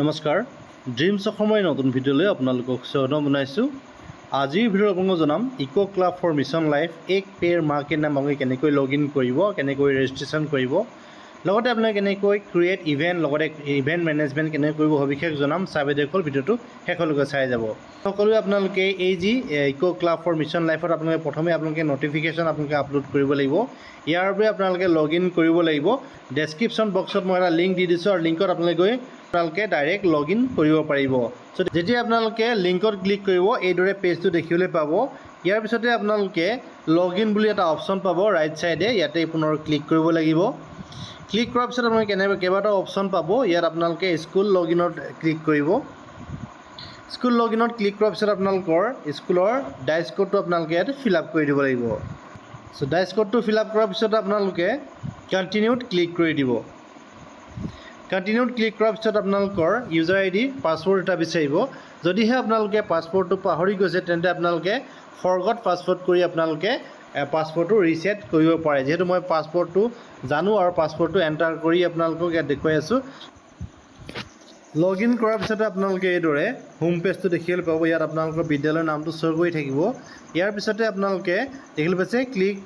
নমস্কাৰ ড্ৰিমছ অসমৰ নতুন ভিডিঅ'লৈ আপোনালোকক স্বাগতম জনাইছোঁ। আজিৰ ভিডিঅ'ত আপোনালোকক জনাম ইক' ক্লাব ফৰ মিছন লাইফ এক পেৰ মাৰ্কেট নাম আপোনালোকে কেনেকৈ লগ ইন কৰিব, কেনেকৈ ৰেজিষ্ট্ৰেশ্যন কৰিব, লগতে আপোনালোকে কেনেকৈ ক্ৰিয়েট ইভেণ্ট, লগতে ইভেণ্ট মেনেজমেণ্ট কেনেকৈ কৰিব সবিশেষ জনাম। চাই ভিডিঅ'টো শেষলৈকে চাই যাব। সকলোৱে আপোনালোকে এই যি ইক' ক্লাব ফৰ মিছন লাইফত আপোনালোকে প্ৰথমে নটিফিকেশ্যন আপলোড কৰিব লাগিব। ইয়াৰ বাবে আপোনালোকে লগ ইন কৰিব লাগিব। ডেছক্ৰিপশ্যন বক্সত মই এটা লিংক দি দিছোঁ আৰু লিংকত আপোনালোকে ডাইৰেক্ট লগ ইন কৰিব পাৰিব। চ' যেতিয়া আপোনালোকে লিংকত ক্লিক কৰিব এইদৰে পেজটো দেখিবলৈ পাব। ইয়াৰ পিছতে আপোনালোকে লগ ইন বুলি এটা অপশ্যন পাব ৰাইট ছাইডে, ইয়াতে পুনৰ ক্লিক কৰিব লাগিব। ক্লিক কৰাৰ পিছত আপোনালোকে কেইবাটাও অপশ্যন পাব। ইয়াত আপোনালোকে স্কুল লগ ইনত ক্লিক কৰিব। স্কুল লগ ইনত ক্লিক কৰাৰ পিছত আপোনালোকৰ স্কুলৰ ডাইচ কোডটো আপোনালোকে ইয়াত ফিল আপ কৰি দিব লাগিব। চ' ডাইচ কোডটো ফিল আপ কৰাৰ পিছত আপোনালোকে কণ্টিনিউত ক্লিক কৰি দিব। কণ্টিনিউত ক্লিক কৰাৰ পিছত আপোনালোকৰ ইউজাৰ আই ডি পাছৱৰ্ড এটা বিচাৰিব। যদিহে আপোনালোকে পাছৱৰ্ডটো পাহৰি গৈছে তেন্তে আপোনালোকে ফৰগট পাছৱৰ্ড কৰি আপোনালোকে পাছৱৰ্ডটো ৰিছেট কৰিব পাৰে। যিহেতু মই পাছৱৰ্ডটো জানো আৰু পাছৱৰ্ডটো এণ্টাৰ কৰি আপোনালোকক ইয়াত দেখুৱাই আছোঁ। লগ ইন কৰাৰ পিছতে আপোনালোকে এইদৰে হোম পেজটো দেখিবলৈ পাব। ইয়াত আপোনালোকৰ বিদ্যালয়ৰ নামটো শ্ব' কৰি থাকিব। ইয়াৰ পিছতে আপোনালোকে দেখিবলৈ পাইছে ক্লিক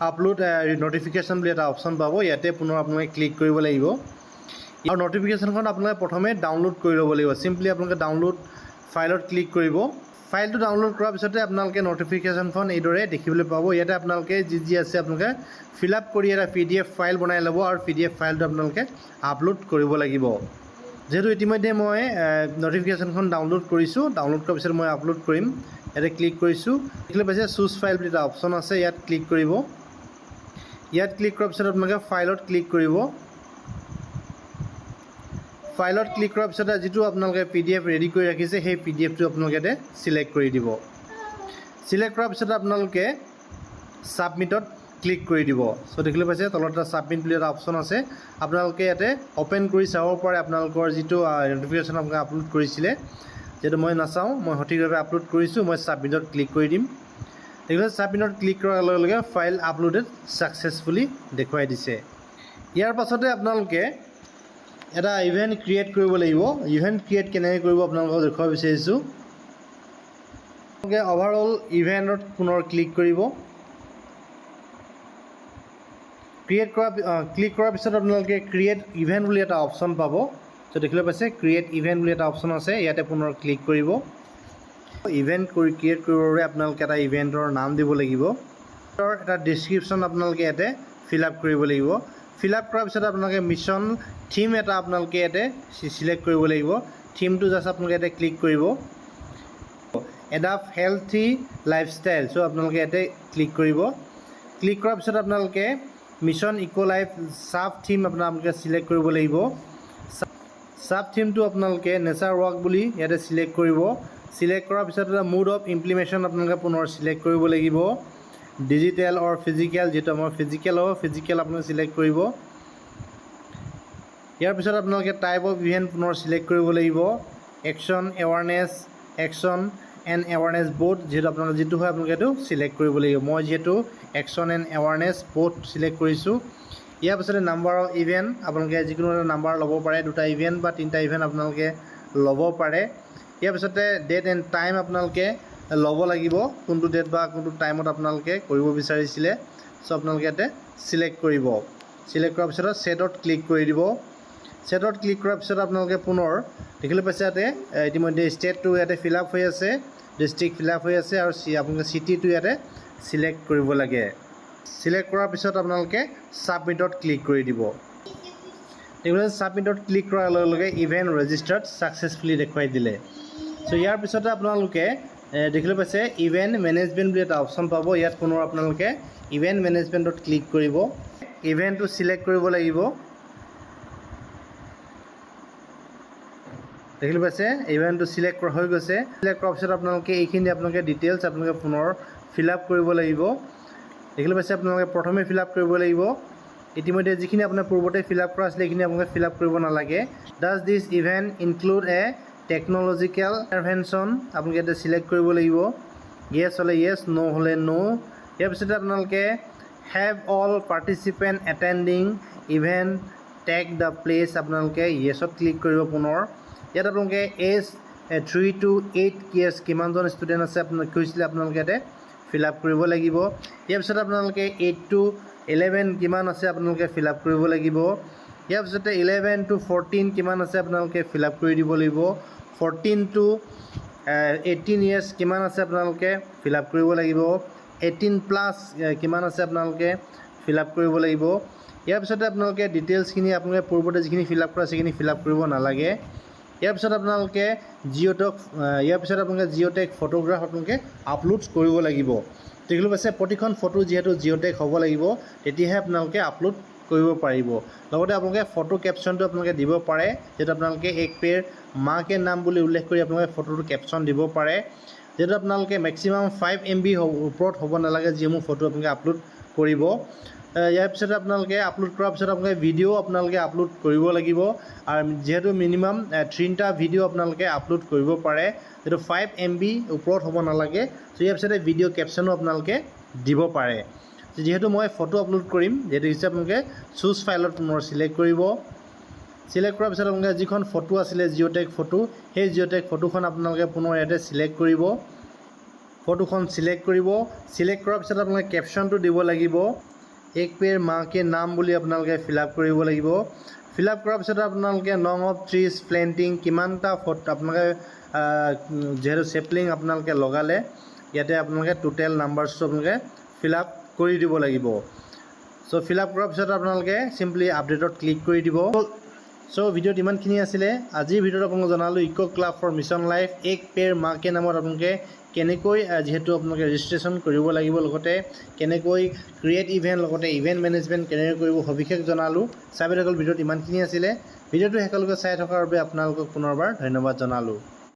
আপলোড নটিফিকেশ্যন বুলি এটা অপশ্যন পাব। ইয়াতে পুনৰ আপোনালোকে ক্লিক কৰিব লাগিব আৰু নটিফিকেশ্যনখন আপোনালোকে প্ৰথমে ডাউনলোড কৰি ল'ব লাগিব। চিম্পলি আপোনালোকে ডাউনলোড ফাইলত ক্লিক কৰিব। ফাইলটো ডাউনলোড কৰাৰ পিছতে আপোনালোকে নটিফিকেশ্যনখন এইদৰে দেখিবলৈ পাব। ইয়াতে আপোনালোকে যি আছে আপোনালোকে ফিল আপ কৰি এটা PDF ফাইল বনাই ল'ব আৰু PDF ফাইলটো আপোনালোকে আপলোড কৰিব লাগিব। যিহেতু ইতিমধ্যে মই নটিফিকেশ্যনখন ডাউনলোড কৰিছোঁ, ডাউনলোড কৰাৰ পিছত মই আপলোড কৰিম। ইয়াতে ক্লিক কৰিছোঁ। দেখিবলৈ পাইছে চুজ ফাইল বুলি এটা অপশ্যন আছে, ইয়াত ক্লিক কৰিব। ইয়াত ক্লিক কৰাৰ পিছত আপোনালোকে ফাইলত ক্লিক কৰিব। ফাইলত ক্লিক কৰাৰ পিছতে যিটো আপোনালোকে PDF ৰেডি কৰি ৰাখিছে সেই PDFটো আপোনালোকে ইয়াতে চিলেক্ট কৰি দিব। চিলেক্ট কৰাৰ পিছতে আপোনালোকে ছাবমিটত ক্লিক কৰি দিব। চ' দেখিবলৈ পাইছে তলত এটা ছাবমিট বুলি এটা অপশ্যন আছে। আপোনালোকে ইয়াতে অ'পেন কৰি চাব পাৰে আপোনালোকৰ যিটো নটিফিকেশ্যন আপোনালোকে আপলোড কৰিছিলে। যিহেতু মই নাচাওঁ, মই সঠিকভাৱে আপলোড কৰিছোঁ, মই ছাবমিটত ক্লিক কৰি দিম। দেখিবলৈ ছাবমিটত ক্লিক কৰাৰ লগে লগে ফাইল আপলোডেড ছাকচেছফুলি দেখুৱাই দিছে। ইয়াৰ পাছতে আপোনালোকে এটা ইভেণ্ট ক্ৰিয়েট কৰিব লাগিব। ইভেণ্ট ক্ৰিয়েট কেনেকৈ কৰিব আপোনালোকক দেখুৱাব বিচাৰিছোঁ। আপোনালোকে অভাৰঅল ইভেণ্টত পুনৰ ক্লিক কৰিব। ক্লিক কৰাৰ পিছত আপোনালোকে ক্ৰিয়েট ইভেণ্ট বুলি এটা অপশ্যন পাব। চ' দেখিবলৈ পাইছে ক্ৰিয়েট ইভেণ্ট বুলি এটা অপশ্যন আছে, ইয়াতে পুনৰ ক্লিক কৰিব। ইভেণ্ট ক্ৰিয়েট কৰিবৰ বাবে আপোনালোকে এটা ইভেণ্টৰ নাম দিব লাগিব। এটা ডিছক্ৰিপশ্যন আপোনালোকে ইয়াতে ফিল আপ কৰিব লাগিব। ফিল আপ কৰাৰ পিছত আপোনালোকে মিছন থিম এটা আপোনালোকে ইয়াতে চিলেক্ট কৰিব লাগিব। থিমটো জাষ্ট আপোনালোকে ইয়াতে ক্লিক কৰিব। এডাপ্ট হেল্থি লাইফষ্টাইল, চ' আপোনালোকে ইয়াতে ক্লিক কৰিব। ক্লিক কৰাৰ পিছত আপোনালোকে মিছন ইক' লাইফ ছাব থিম আপোনালোকে চিলেক্ট কৰিব লাগিব। ছাব থিমটো আপোনালোকে নেচাৰ ৱাক বুলি ইয়াতে চিলেক্ট কৰিব। চিলেক্ট কৰাৰ পিছত এটা মুড অফ ইমপ্লিমেশ্যন আপোনালোকে পুনৰ চিলেক্ট কৰিব লাগিব। ডিজিটেল অৰ ফিজিকেল, যিটো আমাৰ ফিজিকেল হ'ব ফিজিকেল আপোনালোকে চিলেক্ট কৰিব। ইয়াৰ পিছত আপোনালোকে টাইপ অফ ইভেণ্ট পুনৰ চিলেক্ট কৰিব লাগিব। Action awareness, action and awareness both, যিহেতু আপোনালোকে যিটো হয় আপোনালোকে এইটো চিলেক্ট কৰিব লাগিব। মই যিহেতু action and awareness both select কৰিছোঁ। ইয়াৰ পিছতে নাম্বাৰ অফ ইভেণ্ট আপোনালোকে যিকোনো এটা নাম্বাৰ ল'ব পাৰে, 2টা ইভেণ্ট বা 3টা ইভেণ্ট আপোনালোকে ল'ব পাৰে। ইয়াৰ পিছতে ডেট এণ্ড টাইম আপোনালোকে ল'ব লাগিব, কোনটো ডেট বা কোনটো টাইমত আপোনালোকে কৰিব বিচাৰিছিলে। চ' আপোনালোকে ইয়াতে চিলেক্ট কৰিব। চিলেক্ট কৰাৰ পিছত ছেটত ক্লিক কৰি দিব। ছেটত ক্লিক কৰাৰ পিছত আপোনালোকে পুনৰ দেখিবলৈ পাইছে ইয়াতে ইতিমধ্যে ষ্টেটটো ইয়াতে ফিল আপ হৈ আছে, ডিষ্ট্ৰিক্ট ফিল আপ হৈ আছে আৰু আপোনালোকে চিটিটো ইয়াতে চিলেক্ট কৰিব লাগে। চিলেক্ট কৰাৰ পিছত আপোনালোকে ছাবমিটত ক্লিক কৰি দিব। দেখিবলৈ ছাবমিটত ক্লিক কৰাৰ লগে লগে ইভেণ্ট ৰেজিষ্টাৰ্ড ছাকচেছফুলি দেখুৱাই দিলে। চ' ইয়াৰ পিছতে আপোনালোকে দেখিবলৈ পাইছে ইভেণ্ট মেনেজমেণ্ট বুলি এটা অপশ্যন পাব। ইয়াত পুনৰ আপোনালোকে ইভেণ্ট মেনেজমেণ্টত ক্লিক কৰিব। ইভেণ্টটো চিলেক্ট কৰিব লাগিব। দেখিবলৈ পাইছে ইভেণ্টটো চিলেক্ট কৰা হৈ গৈছে। চিলেক্ট কৰাৰ পিছত আপোনালোকে এইখিনি আপোনালোকে ডিটেইলছ আপোনালোকে পুনৰ ফিল আপ কৰিব লাগিব। দেখিবলৈ পাইছে আপোনালোকে প্ৰথমে ফিল আপ কৰিব লাগিব। ইতিমধ্যে যিখিনি আপোনাৰ পূৰ্বতে ফিল আপ কৰা আছিলে সেইখিনি আপোনালোকে ফিল আপ কৰিব নালাগে। Does this event include A technological intervention আপোনালোকে ইয়াতে চিলেক্ট কৰিব লাগিব। য়েছ হ'লে য়েছ, ন' হ'লে ন'। ইয়াৰ পিছতে আপোনালোকে have all participant attending event take the place আপোনালোকে য়েছত ক্লিক কৰিব পুনৰ। ইয়াত আপোনালোকে এজ 3 to 8 years কিমানজন ষ্টুডেণ্ট আছে আপোনালোকে কৈছিলে আপোনালোকে ইয়াতে ফিল আপ কৰিব লাগিব। ইয়াৰ পিছত আপোনালোকে 8 to 11 কিমান আছে আপোনালোকে ফিল আপ কৰিব লাগিব। ইয়াৰ পিছতে 11 to 14 কিমান আছে আপোনালোকে ফিল আপ কৰি দিব লাগিব। 14 to 18 years কিমান আছে আপোনালোকে ফিল আপ কৰিব লাগিব। 18 প্লাছ কিমান আছে আপোনালোকে ফিল আপ কৰিব লাগিব। ইয়াৰ পিছতে আপোনালোকে ডিটেইলছখিনি আপোনালোকে পূৰ্বতে যিখিনি ফিল আপ কৰা সেইখিনি ফিল আপ কৰিব নালাগে। ইয়াৰ পিছত আপোনালোকে জিঅ'টেক ফটোগ্ৰাফ আপোনালোকে আপলোড কৰিব লাগিব। দেখিলোঁ পাইছে প্ৰতিখন ফটো যিহেতু জিঅ'টেক হ'ব লাগিব তেতিয়াহে আপোনালোকে আপলোড কৰিব পাৰিব। লগতে আপোনালোকে ফটো কেপশ্যনটো আপোনালোকে দিব পাৰে, যিহেতু আপোনালোকে এক পেৰ মাঁ কে নাম বুলি উল্লেখ কৰি আপোনালোকে ফটোটো কেপশ্যন দিব পাৰে। যিহেতু আপোনালোকে মেক্সিমাম 5 MB ওপৰত হ'ব নালাগে যিসমূহ ফটো আপোনালোকে আপলোড কৰিব। ইয়াৰ পিছতে আপোনালোকে আপলোড কৰাৰ পিছত আপোনালোকে ভিডিঅ' আপোনালোকে আপলোড কৰিব লাগিব। আৰু যিহেতু মিনিমাম 3টা ভিডিঅ' আপোনালোকে আপলোড কৰিব পাৰে, যিহেতু 5 MB ওপৰত হ'ব নালাগে। চ' ইয়াৰ পিছতে ভিডিঅ' কেপশ্যনো আপোনালোকে দিব পাৰে। যিহেতু মই ফটো আপলোড কৰিম, যিহেতু হিচাপে আপোনালোকে চুজ ফাইলত মোৰ চিলেক্ট কৰিব। চিলেক্ট কৰাৰ পিছত আপোনালোকে যিখন ফটো আছিলে জিঅ'টেক ফটো, সেই জিঅ'টেক ফটোখন আপোনালোকে পুনৰ ইয়াতে চিলেক্ট কৰিব। ফটোখন চিলেক্ট কৰিব। চিলেক্ট কৰাৰ পিছত আপোনালোকে কেপশ্যনটো দিব লাগিব। এক পেৰ মাঁ কে নাম বুলি আপোনালোকে ফিল আপ কৰিব লাগিব। ফিল আপ কৰাৰ পিছত আপোনালোকে নং অফ ট্ৰিজ প্লেণ্টিং কিমানটা ফটো আপোনালোকে যিহেতু চেপলিং আপোনালোকে লগালে ইয়াতে আপোনালোকে টোটেল নাম্বাৰছটো আপোনালোকে ফিল আপ কৰি দিব লাগিব। চ' ফিল আপ কৰাৰ পিছত আপোনালোকে চিম্পলি আপডেটত ক্লিক কৰি দিব। চ' ভিডিঅ'ত ইমানখিনি আছিলে। আজিৰ ভিডিঅ'ত আপোনালোকে জনালোঁ ইক' ক্লাব ফৰ মিছন লাইফ এক পেৰ মাঁ কে নামত আপোনালোকে কেনেকৈ যিহেতু আপোনালোকে ৰেজিষ্ট্ৰেশ্যন কৰিব লাগিব, লগতে কেনেকৈ ক্ৰিয়েট ইভেণ্ট, লগতে ইভেণ্ট মেনেজমেণ্ট কেনেকৈ কৰিব সবিশেষ জনালোঁ। চাই বাইদেউসকল ভিডিঅ'ত ইমানখিনি আছিলে। ভিডিঅ'টো শেষলৈকে চাই থকাৰ বাবে আপোনালোকক পুনৰবাৰ ধন্যবাদ জনালোঁ।